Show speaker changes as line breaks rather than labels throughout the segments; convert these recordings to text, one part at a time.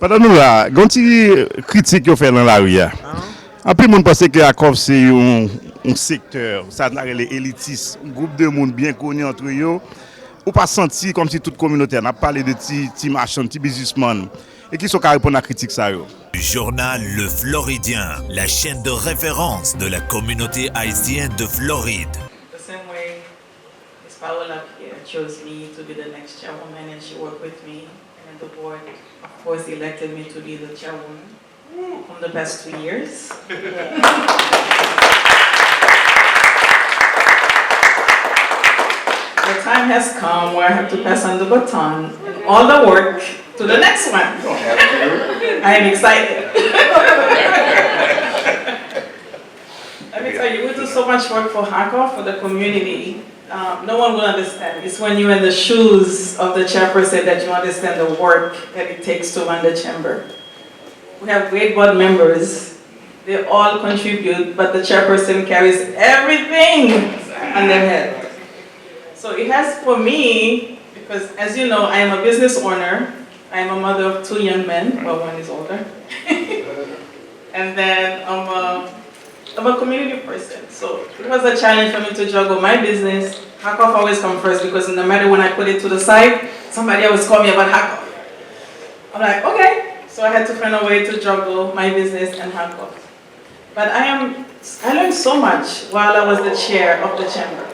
Pendant nous là, quand tu critique qu'on fait dans la rue, en plus, on pense que HACCOF c'est un secteur, ça n'a les élitistes, un groupe de monde bien connu entre eux. Ou pas senti comme si toute communauté n'a parlé de petits marchands, petits businessmen et qui sont qu'à répondre à la critique ça.
Journal Le Floridien, la chaîne de référence de la communauté haïtienne de Floride.
The same way Ms. Paola here chose me to be the next chairwoman and she worked with me and the board of course elected me to be the chairwoman from the past 2 years. The time has come where I have to pass on the baton and all the work to the next one. I am excited. Let me tell you, we do so much work for HACCOF, for the community. No one will understand. It's when you're in the shoes of the chairperson that you understand the work that it takes to run the chamber. We have great board members. They all contribute, but the chairperson carries everything on their head. So it has for me, because as you know, I am a business owner. I am a mother of 2 young men, well, one is older. And then I'm a community person. So it was a challenge for me to juggle my business. HACCOF always comes first because no matter when I put it to the side, somebody always call me about HACCOF. I'm like, okay. So I had to find a way to juggle my business and HACCOF. But I learned so much while I was the chair of the chamber.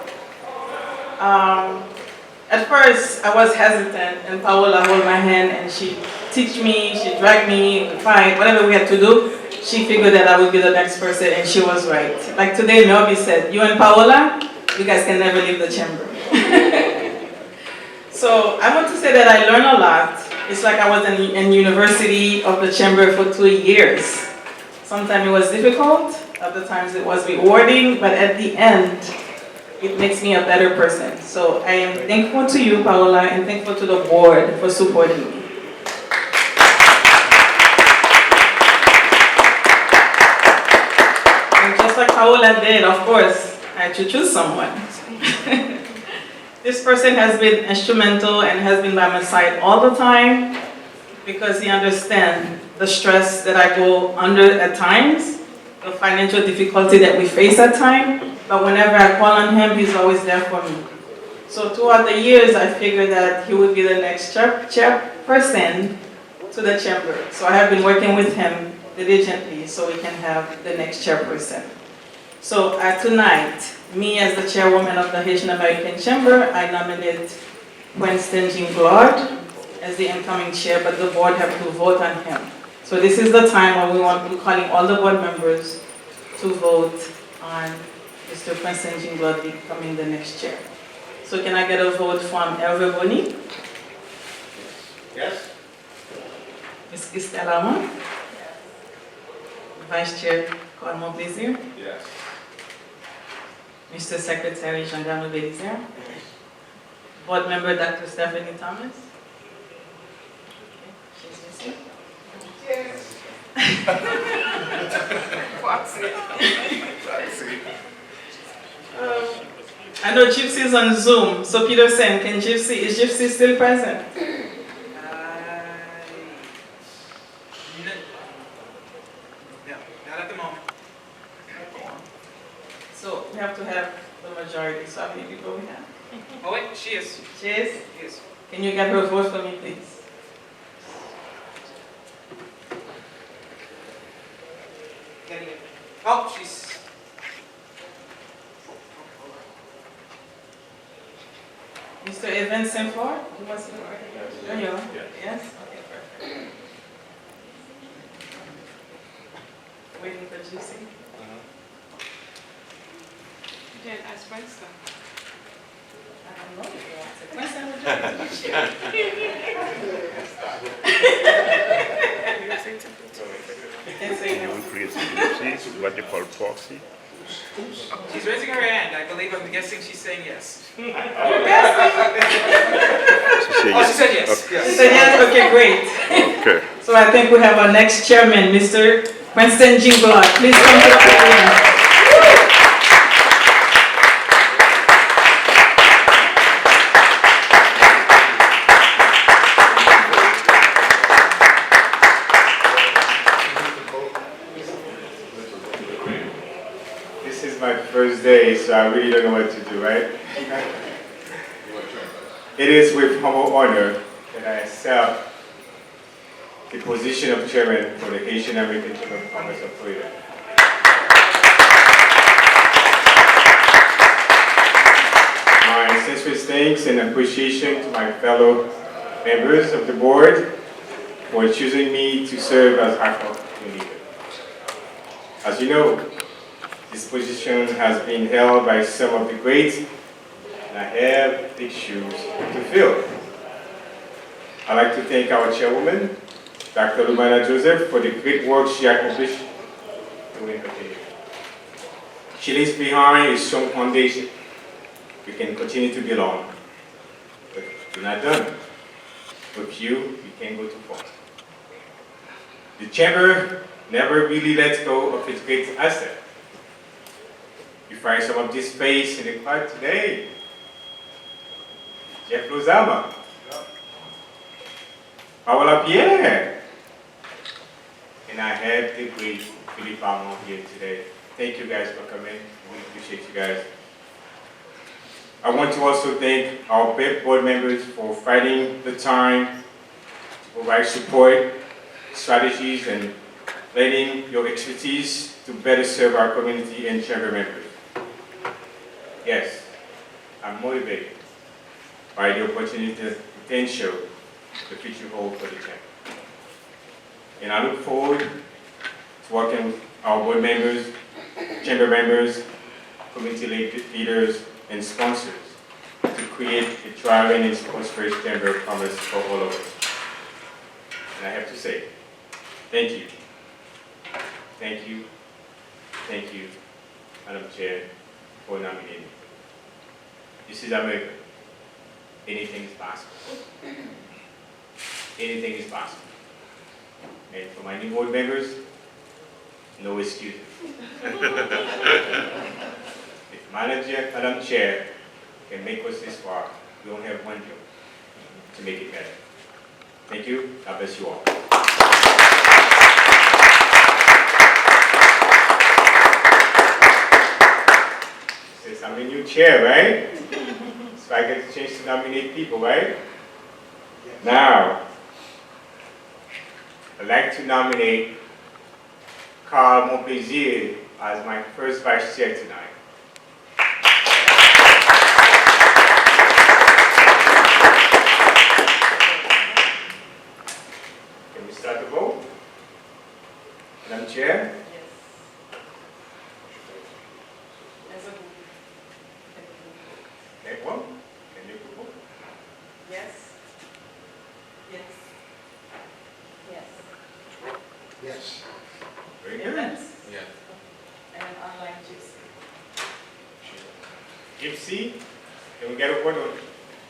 At first, I was hesitant, and Paola held my hand, and she teach me, she dragged me, fight, whatever we had to do. She figured that I would be the next person, and she was right. Like today, Melby said, you and Paola, you guys can never leave the chamber. So I want to say that I learned a lot. It's like I was in university of the chamber for 2 years. Sometimes it was difficult, other times it was rewarding, but at the end, it makes me a better person. So I am thankful to you, Paola, and thankful to the board for supporting me. And just like Paola did, of course, I had to choose someone. This person has been instrumental and has been by my side all the time because he understands the stress that I go under at times, the financial difficulty that we face at times. But whenever I call on him, he's always there for me. So throughout the years, I figured that he would be the next chairperson to the chamber. So I have been working with him diligently so we can have the next chairperson. So tonight, me as the chairwoman of the Haitian American Chamber, I nominate Winston Ginglard as the incoming chair, but the board have to vote on him. So this is the time when we're calling all the board members to vote on Mr. Winston Ginglard becoming the next chair. So can I get a vote from Hervé Boni?
Yes.
Ms. Christelle Amon? Vice Chair Cormont Plaisir?
Yes.
Mr. Secretary Jean-Garno Belizer? Board Member Dr. Stephanie Thomas? She's missing?
Yes.
I know Gypsy is on Zoom, so Peterson, is Gypsy still present?
Not at the moment.
So we have to have the majority, so how many people we have?
Oh wait, she is.
She is?
Yes.
Can you get her vote for me, please?
Oh, she's.
Mr. Evans Sanford? Who was here? There you are. Yes? Okay, perfect. Waiting for Juicy.
You didn't ask Winston.
I don't know if you want to. Winston, would you like to Can't say no.
What they call proxy.
She's raising her hand. I believe I'm guessing she's saying yes.
You're guessing?
Oh, she said yes.
Okay.
She said yes? Okay, great.
Okay.
So I think we have our next chairman, Mr. Winston Ginglard. Please come to the podium.
Thursday, so I really don't know what to do, right? It is with humble honor that I accept the position of chairman for the Haitian American Chamber of Commerce of Florida. My sincere thanks and appreciation to my fellow members of the board for choosing me to serve as HACCOF leader. As you know, this position has been held by some of the greats, and I have big shoes to fill. I'd like to thank our chairwoman, Dr. Lumana Joseph, for the great work she accomplished during her tenure. She leaves behind a strong foundation we can continue to build on. But we're not done. With you, we can go too far. The chamber never really lets go of its great asset. You find some of this face in the crowd today. Jeff Lozama. Paola Pierre. And I have the great Philippe Armand here today. Thank you guys for coming. We appreciate you guys. I want to also thank our board members for finding the time to provide support, strategies, and lending your expertise to better serve our community and chamber members. Yes, I'm motivated by the opportunity and potential the future holds for the chamber. And I look forward to working with our board members, chamber members, community leaders, and sponsors to create a thriving and prosperous chamber of commerce for all of us. And I have to say, thank you. Thank you. Thank you, Madam Chair, for nominating me. This is America. Anything is possible. Anything is possible. And for my new board members, no excuses. If Madam Chair can make us this far, we only have one job, to make it better. Thank you. God bless you all. Since I'm the new chair, right? So I get the chance to nominate people, right? Now, I'd like to nominate Carl Montplaisir as my first vice chair tonight. Can we start the vote? Madam Chair? Next one? Can you vote?
Yes. Yes. Yes.
Yes.
Very good.
Yeah. And online Gypsy.
Gypsy? Can we get a vote on?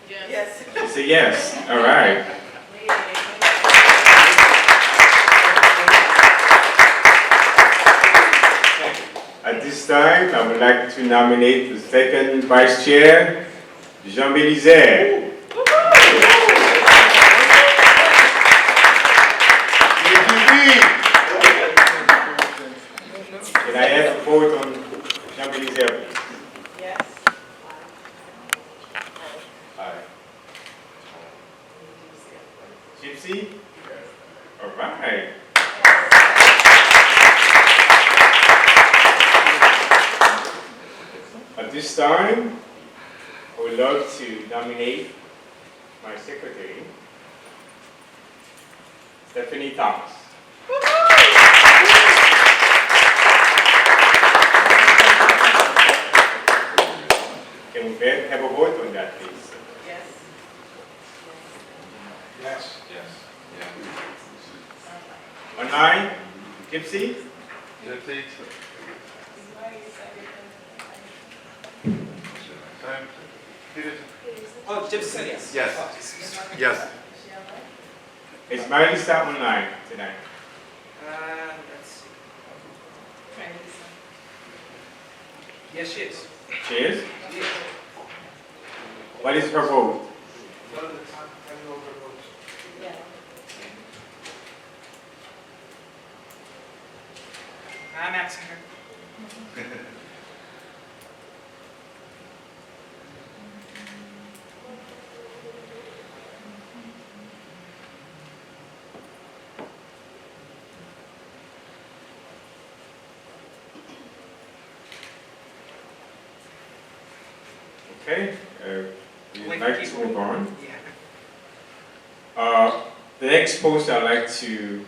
Yes.
You say yes. All right. At this time, I would like to nominate the second vice chair, Jean Belizer. Can I have a vote on Jean Belizer, please?
Yes.
Aye. Gypsy? All right. At this time, I would love to nominate my secretary, Stephanie Thomas. Can we have a vote on that, please?
Yes.
Yes.
Online, Gypsy?
Oh, Gypsy said yes.
Yes.
Is Marisa online tonight?
Let's see. Yes, she is.
She is? What is her vote?
I'm asking her.
Okay, we'd
Wait,
like
keep
to move on.
Yeah.
The next post I'd like to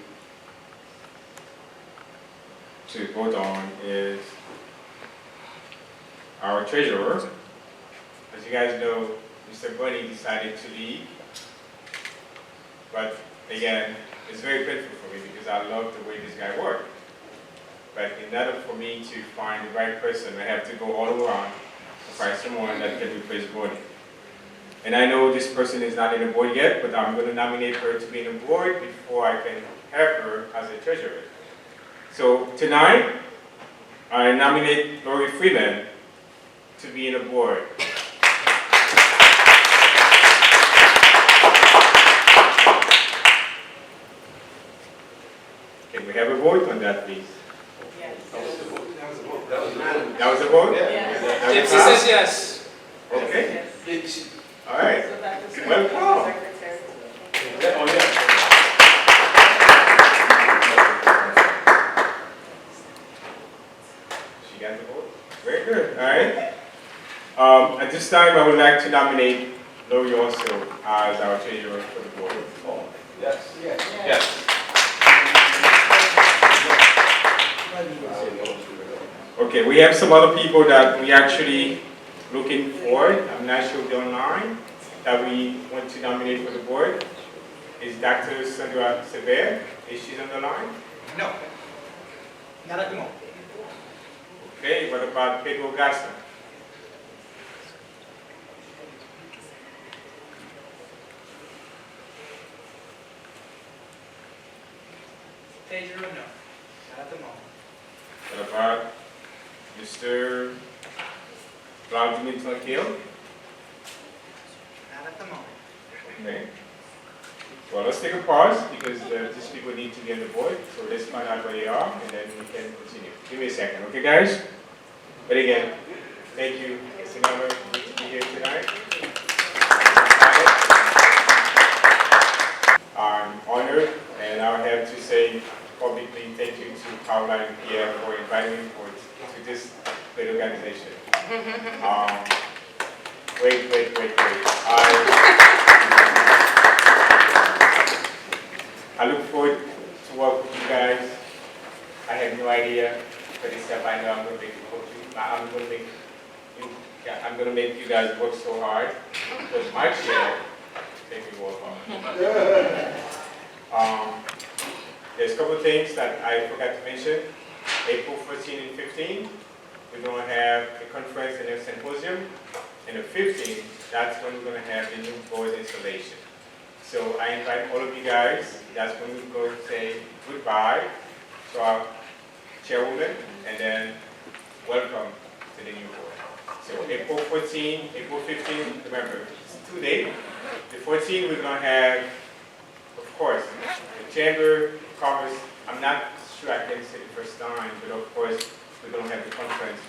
vote on is our treasurer. As you guys know, Mr. Bunny decided to leave, but again, it's very painful for me because I love the way this guy worked. But in order for me to find the right person, I have to go all around to find someone that can replace Bunny. And I know this person is not in the board yet, but I'm going to nominate her to be in the board before I can have her as a treasurer. So tonight, I nominate Lori Freeman to be in the board. Can we have a vote on that, please?
Yes.
That was a vote?
Yeah.
Gypsy says yes.
Okay.
Yes.
All right.
So that was
Welcome.
secretary.
Oh, yeah. She got the vote? Very good. All right. At this time, I would like to nominate Lori also as our treasurer for the board. Oh, yes. Yes. Okay, we have some other people that we actually looking for. I'm not sure if they're online, that we want to nominate for the board. Is Dr. Sandra Sever? Is she on the line?
No. Not at the moment.
Okay, what about Pedro Garza?
Pedro, no. Not at the moment.
What about Mr. Vladimir Tonkiel?
Not at the moment.
Okay. Well, let's take a pause because these people need to be on the board. So let's find out where they are and then we can continue. Give me a second, okay, guys? But again, thank you, Mr. Number, to be here tonight. I'm honored, and I have to say publicly thank you to Caroline and Pierre for inviting me to this great organization. Great. I look forward to work with you guys. I have no idea, but except I know I'm going to make I'm going to make you guys work so hard because my chair makes me work hard. There's a couple of things that I forgot to mention. April 14 and 15, we're going to have a conference and a symposium. And the 15th, that's when we're going to have the new board installation. So I invite all of you guys. That's when we go say goodbye to our chairwoman and then welcome to the new board. So April 14, April 15, remember, it's 2 days. The 14th, we're going to have, of course, the chamber covers, I'm not sure I can say the first time, but of course, we're going to have the conference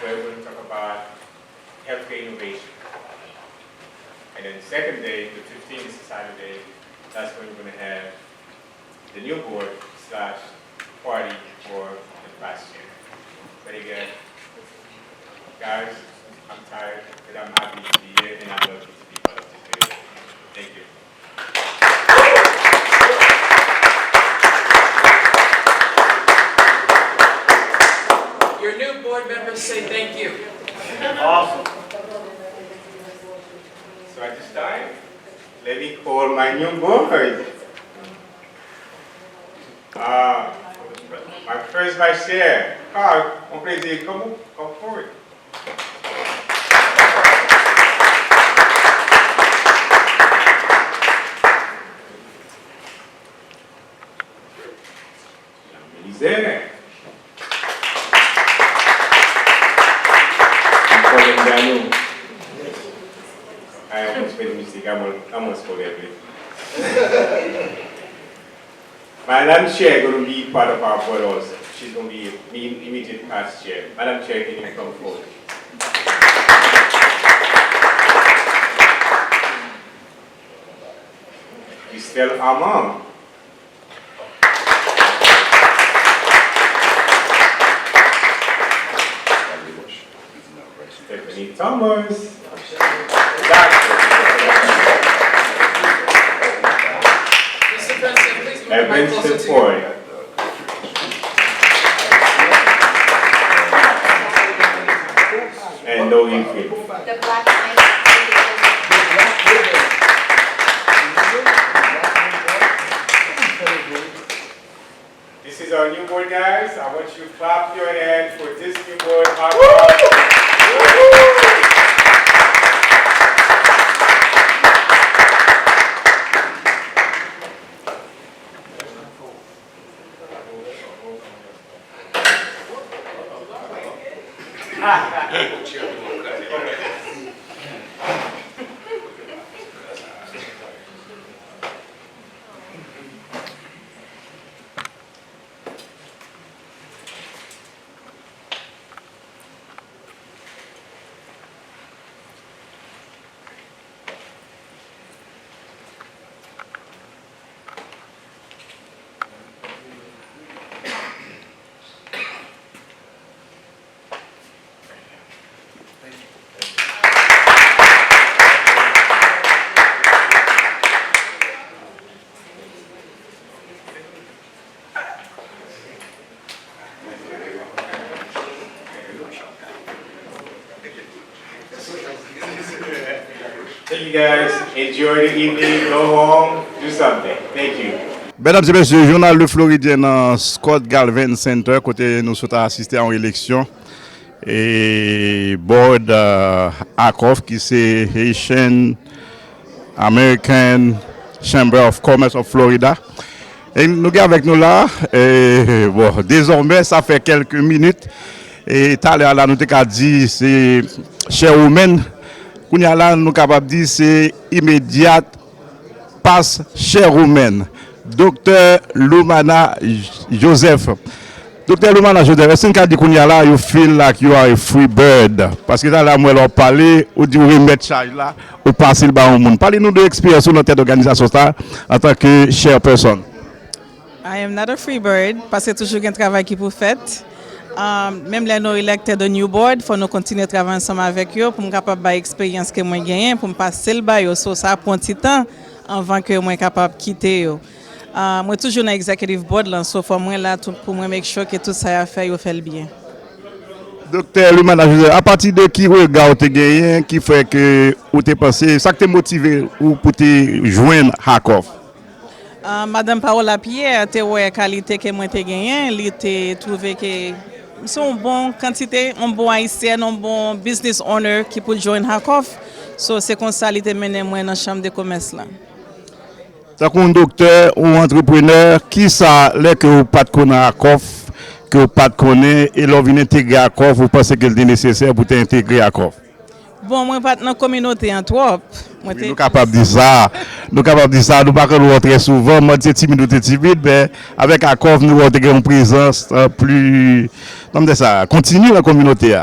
where we're going to talk about healthcare innovation. And then the second day, the 15th is Saturday, that's when we're going to have the new board / party for the past year. Very good. Guys, I'm tired, but I'm happy to be here and I'm lucky to be part of this video. Thank you.
Your new board members say thank you.
Awesome. So at this time, let me call my new board. My first vice chair, Carl, on plaisir, come forward. He's there. I almost made a mistake. I almost forget it. Madam Chair is going to be part of our board also. She's going to be immediate past chair. Madam Chair, can you come forward? You still our mom. Stephanie Thomas. Evans Ford. And no infield.
The black line.
This is our new board, guys. I want you to clap your hand for this new board. HACCOF. Thank you guys. Enjoy the evening. Go home. Do something. Thank you.
Mesdames et messieurs, journal Le Floridien dans Scott Galvin Center, côté nous sommes assistés en élection. Et board HACCOF qui c'est Haitian American Chamber of Commerce of Florida. Et nous sommes avec nous là. Et bon, désormais, ça fait quelques minutes. Et tout à l'heure, là, nous avons dit c'est chairwoman. Nous sommes capables de dire c'est immédiate passe chairwoman. Docteur Lumana Joseph. Docteur Lumana Joseph, est-ce que vous dites là, you feel like you are a free bird? Parce que là, moi, on parle, ou dit remettre charge là, ou passer le bas au monde. Parlez-nous de l'expérience sur notre organisation en tant que chairperson.
I am not a free bird, parce que toujours un travail qui pour faire. Même les nous électés de new board, il faut nous continuer à travailler ensemble avec eux pour me capable de l'expérience que moi gagne, pour me passer le bail. So ça prend un petit temps avant que moi capable de quitter. Moi toujours dans executive board là, sauf moi là pour moi make sure que tout ça a fait, yo fait le bien.
Docteur le manager, à partir de qui regard tu gagné qui fait que ou t'es pensé ça que t'es motivé ou pour te joindre HACCOF?
Madame Paola Pierre te ouais qualité que moi t'ai gagné, il était trouvé que sont bon quantité, un bon haïtien, un bon business owner qui peut joindre HACCOF. So c'est comme ça il était mené moi dans chambre de commerce là.
Ça un docteur ou entrepreneur qui ça les que vous pas connaître HACCOF, que vous pas connaître et l'on vient intégrer HACCOF, vous pensez qu'il est nécessaire pour t'intégrer HACCOF?
Bon, moi pas dans communauté en trop.
Oui, nous capables de ça. Nous capables de ça, nous pas que très souvent, moi c'est timide, mais avec HACCOF nous avons une présence plus comme ça, continue la communauté.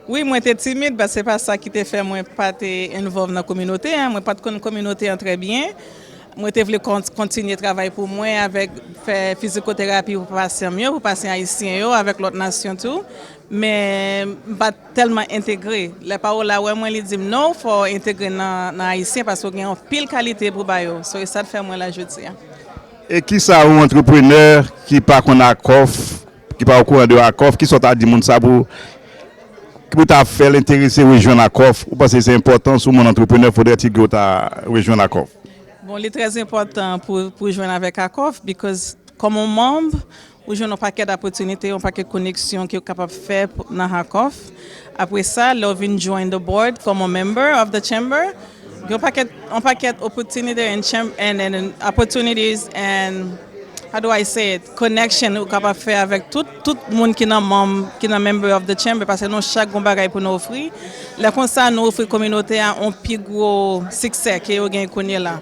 Oui, moi j'étais timide parce que c'est pas ça qui t'a fait moi pas t'être involvé dans la communauté, moi pas de communauté très bien. Moi je voulais continuer à travailler pour moi avec faire physiothérapie pour passer mieux, pour passer haïtien avec l'autre nation tout, mais pas tellement intégré. Les paroles là ouais moi ils disent non, faut intégrer dans haïtien parce qu'il y a une pile qualité pour bayo. So ça fait moi la jeudi.
Et qui ça un entrepreneur qui pas qu'on HACCOF, qui pas au courant de HACCOF, qui sont à dire monde ça pour t'a fait l'intéresser rejoindre HACCOF ou parce que c'est important sur mon entrepreneur faudrait-il que ta rejoindre HACCOF?
Bon, c'est très important pour joindre avec HACCOF parce que comme un membre, ou j'ai un paquet d'opportunités, un paquet de connexions qui est capable de faire dans HACCOF. Après ça, là, vient join the board comme un member of the chamber. Un paquet d'opportunités and opportunities and how do I say it? Connection ou capable de faire avec tout le monde qui est membre, qui est member of the chamber parce que nous chaque bon bagage pour nous offrir. Là comme ça nous offrir communauté un plus gros succès que nous gagne là.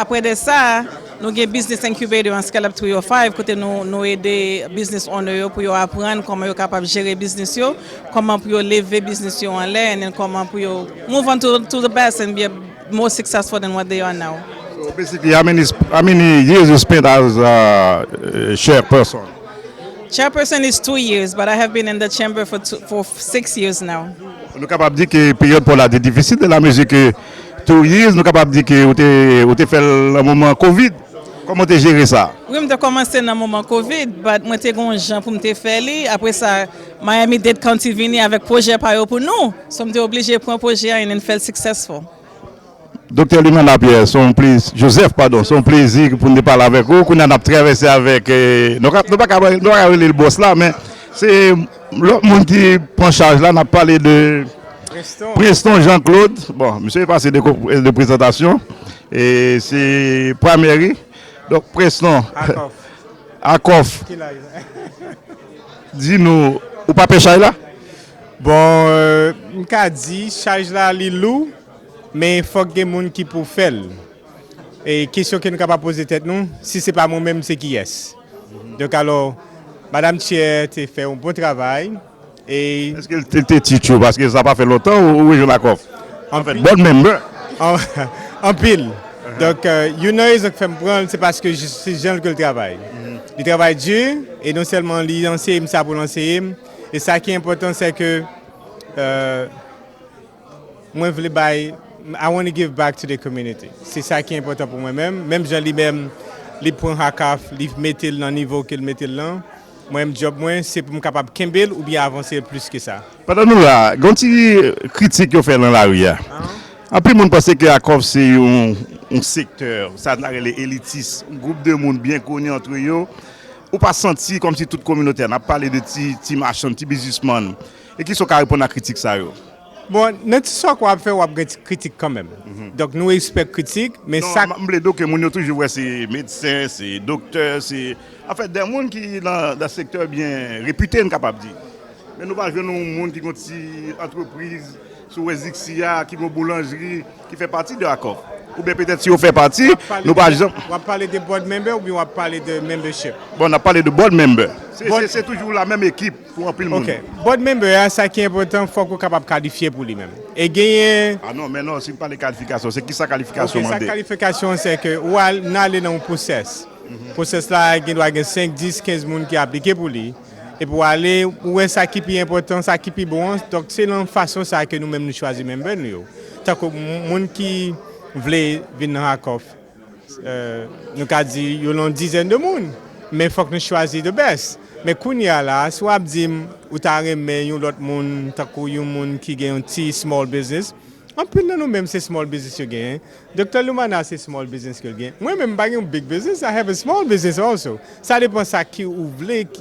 Après de ça, nous avons business incubator en Scale-up 305 côté nous aider business owner pour apprendre comment ils capable gérer business yo, comment pour lever business yo en l'air and comment pour move on to the best and be more successful than what they are now.
So basically how many years you spent as chairperson?
Chairperson is 2 years, but I have been in the chamber for 6 years now.
Nous sommes capables de dire que la période pour la difficile de la musique que 2 years, nous sommes capables de dire que vous avez fait le moment Covid. Comment tu gères ça?
Oui, je commencé dans le moment Covid, mais je suis un gens pour me faire. Après ça, Miami-Dade County venu avec projet pour nous. So, je suis obligé de prendre un projet et de faire successful.
Docteur Limana Pierre, Joseph, pardon, son plaisir pour nous parler avec vous. Nous avons traversé avec. Nous ne pas parler le boss là, mais c'est l'autre monde qui prend charge là. On a parlé de Preston Jean-Claude. Bon, monsieur est passé de présentation. Et c'est Primerie. Donc, Preston. HACCOF. Dis-nous, ou pas pêcher là?
Bon, je dis, charge là, li lou. Mais il faut que des gens qui pour faire. Et question que nous avons poser tête nous, si ce n'est pas moi-même, c'est qui est. Donc alors, Madame Thier, tu fait un bon travail.
Est-ce qu'elle était titre parce que ça n'a pas fait longtemps ou je l'accord? En fait, bon member.
En pile. Donc, you know, ce que fait me prendre, c'est parce que je suis jeune que le travail. Il travaille dur, et non seulement il enseigne ça pour l'enseigner. Et ça qui est important, c'est que moi, je veux I want to give back to the community. C'est ça qui est important pour moi-même. Même je lui-même, les points HACCOF, les mettre dans le niveau qu'il mettait là. Moi-même, job, c'est pour me capable de Kimball ou bien avancer plus que ça.
Pendant nous là, quand tu critique qu'on fait dans la rue, après, on pense que HACCOF c'est un secteur, ça a les élitistes, un groupe de monde bien connu entre eux. Ou pas senti comme si toute communauté, on a parlé de petits marchands, petits businessmen, et qui sont carrément répondre à la critique ça.
Bon, notre soit qu'on va faire, on va critique quand même. Donc nous respectons critique, mais
non,
ça.
Je veux que mon toujours c'est médecins, c'est docteurs, c'est en fait des gens qui dans le secteur bien réputé, capable de dire. Mais nous pas jouer des gens qui ont une entreprise sur Exixia, qui ont une boulangerie, qui fait partie de HACCOF. Ou bien peut-être si on fait partie, nous pas exemple.
On va parler de board member ou bien on va parler de membership.
Bon, on a parlé de board member. C'est toujours la même équipe pour remplir le monde.
OK. Board member, ça qui est important, il faut qu'on soit capable de qualifier pour lui-même. Et gagner.
Ah non, mais non, c'est pas les qualifications. C'est qui sa qualification?
Okay, sa qualification, c'est que on aller dans un process. Le process là, il doit y avoir 5, 10, 15 personnes qui appliquent pour lui. Et pour aller, où est ça qui est important, ça qui est bon. Donc c'est la façon ça que nous-mêmes nous choisissons même. Tant que les gens qui veulent venir dans HACCOF, nous avons dit qu'il y a une dizaine de personnes. Mais il faut que nous choisissions le best. Mais quand il y a là, soit dit ou tu as remis l'autre monde, qui a un petit small business. En plus, nous-mêmes, c'est small business que gagne. Dr. Lumana, c'est small business que gagne. Moi-même, pas un big business, I have a small business also. Ça dépend de ça qui ouvre,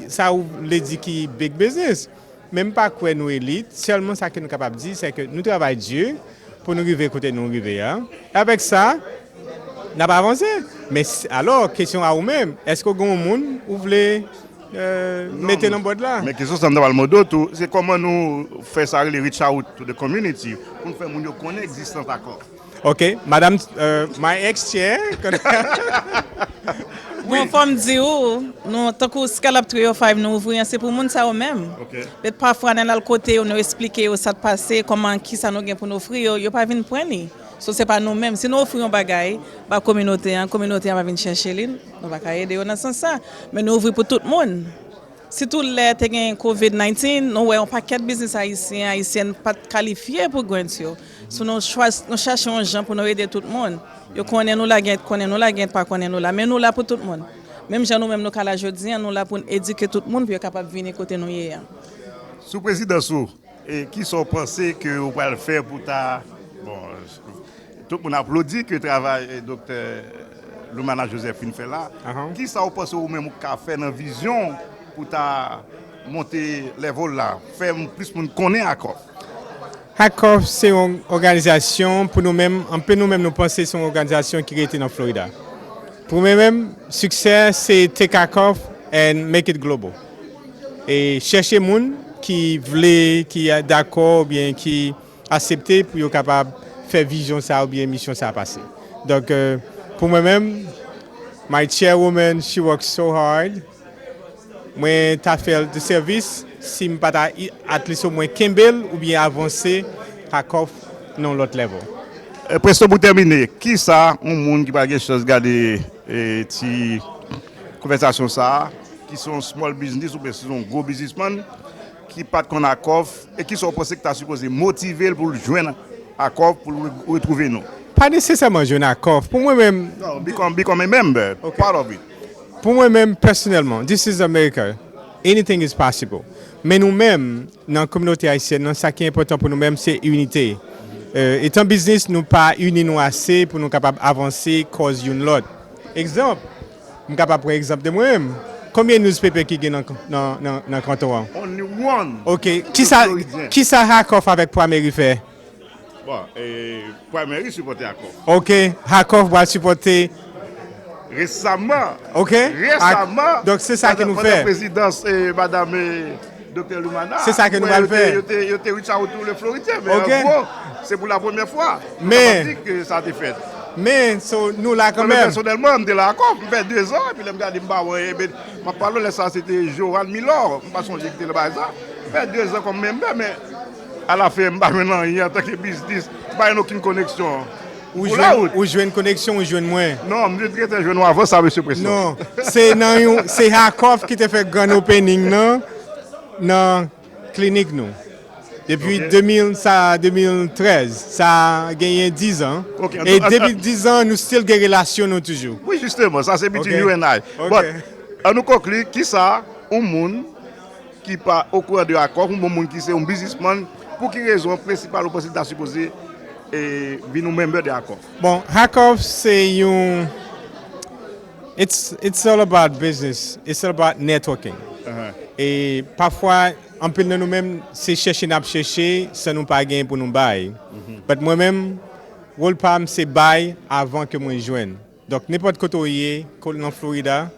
ça ouvre dit qui big business. Même pas quoi nous élite, seulement ça que nous sommes capables de dire, c'est que nous travaillons Dieu pour nous arriver côté nous arriver. Avec ça, nous n'avons pas avancé. Mais alors, question à vous-même, est-ce que vous avez un monde où vous voulez mettre dans le board là?
Mais question dans le mode c'est comment nous faisons les reach out to the community pour nous faire mon connaître existence d'accord.
OK, madame, my ex-chair.
Bon, comme dit, nous, tant que Scalab 305, nous ouvrons, c'est pour nous ça même. Mais parfois, dans le côté, on nous explique où ça passe, comment, qui ça nous gagne pour nous offrir, il n'y a pas venir prendre. So, ce n'est pas nous-mêmes. Si nous offrons des bagailles, la communauté va venir chercher les, nous va aider dans ce sens. Mais nous ouvrons pour tout le monde. Si tout le monde a COVID-19, nous avons un paquet de business haïtiens pas qualifiés pour gagner. So, nous cherchons des gens pour nous aider tout le monde. Nous connaissons nous la gagne, pas connaissons nous la, mais nous là pour tout le monde. Même si nous-mêmes nous là aujourd'hui, nous là pour éduquer tout le monde pour être capable de venir côté nous hier.
Sous président et qui sont pensés que vous pouvez le faire pour ta bon tout le monde applaudit que le travail docteur Lumana Joséphine fait là. Qui ça vous pensez vous-même qu'a fait dans vision pour ta monter level là, faire plus pour nous connaître HACCOF.
HACCOF, c'est une organisation, pour nous-mêmes, un peu nous-mêmes nous pensons que c'est une organisation qui est dans Florida. Pour nous-mêmes, succès, c'est take HACCOF and make it global. Et chercher des gens qui veulent, qui sont d'accord, ou bien qui acceptent pour être capable de faire vision ça ou bien mission ça passer. Donc, pour moi-même, my chairwoman, she works so hard. Moi, tu as fait le service, si je ne pas at least au moins Kimball ou bien avancer HACCOF dans l'autre level.
Presque pour terminer, qui ça, un monde qui va quelque chose garder cette conversation ça, qui sont small business ou bien qui sont gros businessmen, qui partent qu'on HACCOF et qui sont pensés que tu as supposé motiver pour joindre HACCOF pour retrouver nous.
pas nécessairement jouer un HACCOF. Pour moi-même,
No, become a member, part of it.
pour moi-même, personnellement, this is America. Anything is possible. Mais nous-mêmes, dans la communauté haïtienne, ce qui est important pour nous-mêmes, c'est l'unité. Étant business, nous pas unis nous assez pour nous capables d'avancer cause une l'autre. Exemple, je suis capable prendre exemple de moi-même. Combien de newspapers qui sont dans le canton?
Only one.
Ok. Qui ça HACCOF avec Primary fait?
Bon, Primary supporter HACCOF.
Ok. HACCOF va supporter.
Récemment.
Ok.
Récemment.
Donc c'est ça que nous
fait.
fait.
La présidence Madame Dr. Lumana.
C'est ça que nous allons faire.
Il était riche à autour le Floridien. Mais
Ok.
bon, c'est pour la première fois.
Mais.
Dit que ça a été fait.
Mais nous là quand
Moi,
même.
personnellement, je suis là encore, je fais 2 ans, et puis je me dis, je parle de ça, c'était Joran Milor, je ne sais pas si j'étais là-bas, je fais 2 ans comme membre, mais à la fin, je maintenant, en tant que business, je n'ai aucune connexion.
Ou jouer une connexion ou jouer une moins.
Non, je suis très jeune avant ça, monsieur le président.
Non, c'est HACCOF qui te fait grand opening dans la clinique nous. Depuis 2013, ça a gagné 10 ans.
Okay.
Et depuis 10 ans, nous still des relations nous toujours.
Oui, justement, ça c'est between you and I.
Okay.
But, on nous conclut, qui ça, un monde qui pas au courant de HACCOF, un monde qui c'est un businessman, pour quelle raison principale ou possible supposé et venir membre de HACCOF?
Bon, HACCOF c'est un... It's all about business. It's all about networking. Et parfois, en peu de nous-mêmes, c'est chercher, ça nous pas gagner pour nous bailler. Mais moi-même, rôle pam c'est bail avant que moi joigne. Donc n'importe côté où il est, dans Florida,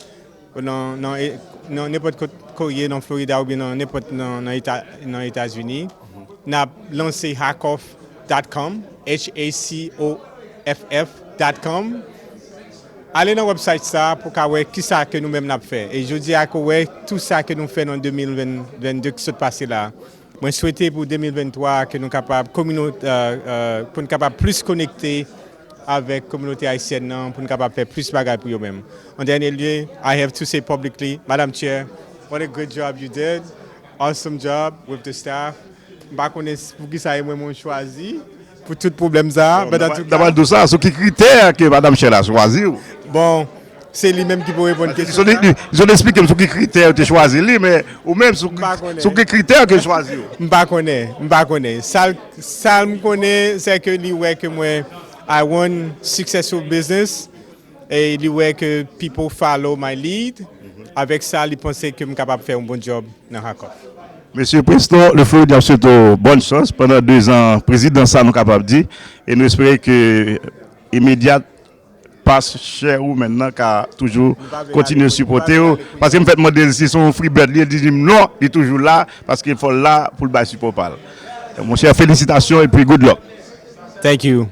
n'importe côté dans Florida ou bien n'importe dans les États-Unis, n'a lancé haccoff.com, HACCOFF.com. Allez dans le website ça pour voir qui ça que nous-mêmes avons fait. Et je dis à quoi tout ça que nous faisons en 2022 qui s'est passé là. Moi, je souhaitais pour 2023 que nous capables pour nous capables plus connecter avec la communauté haïtienne, pour nous capables faire plus de bagages pour eux-mêmes. En dernier lieu, I have to say publicly, Madam Chair, what a good job you did. Awesome job with the staff. Je ne sais pas pour qui ça moi choisi. Pour tout problème ça.
D'abord tout ça, sur quels critères que Madame Chela a choisi?
Bon, c'est lui-même qui peut répondre à la question.
Ils ont expliqué sur quels critères tu as choisi, mais ou même sur quels critères que tu as choisi?
Je ne connais pas. Ça me connaît, c'est que lui ouais que moi, I want successful business et lui ouais que people follow my lead. Avec ça, il pensait que je suis capable de faire un bon job dans HACCOF.
Monsieur le Président, le Floridien souhaite bonne chance pendant 2 ans, président ça nous capable de dire, et nous espérons que immédiat passe cher ou maintenant qu'à toujours continuer à supporter, parce que me fait modèle si son freebird, il dit non, il est toujours là, parce qu'il faut là pour le bas support. Mon cher, félicitations et puis good luck.
Thank you.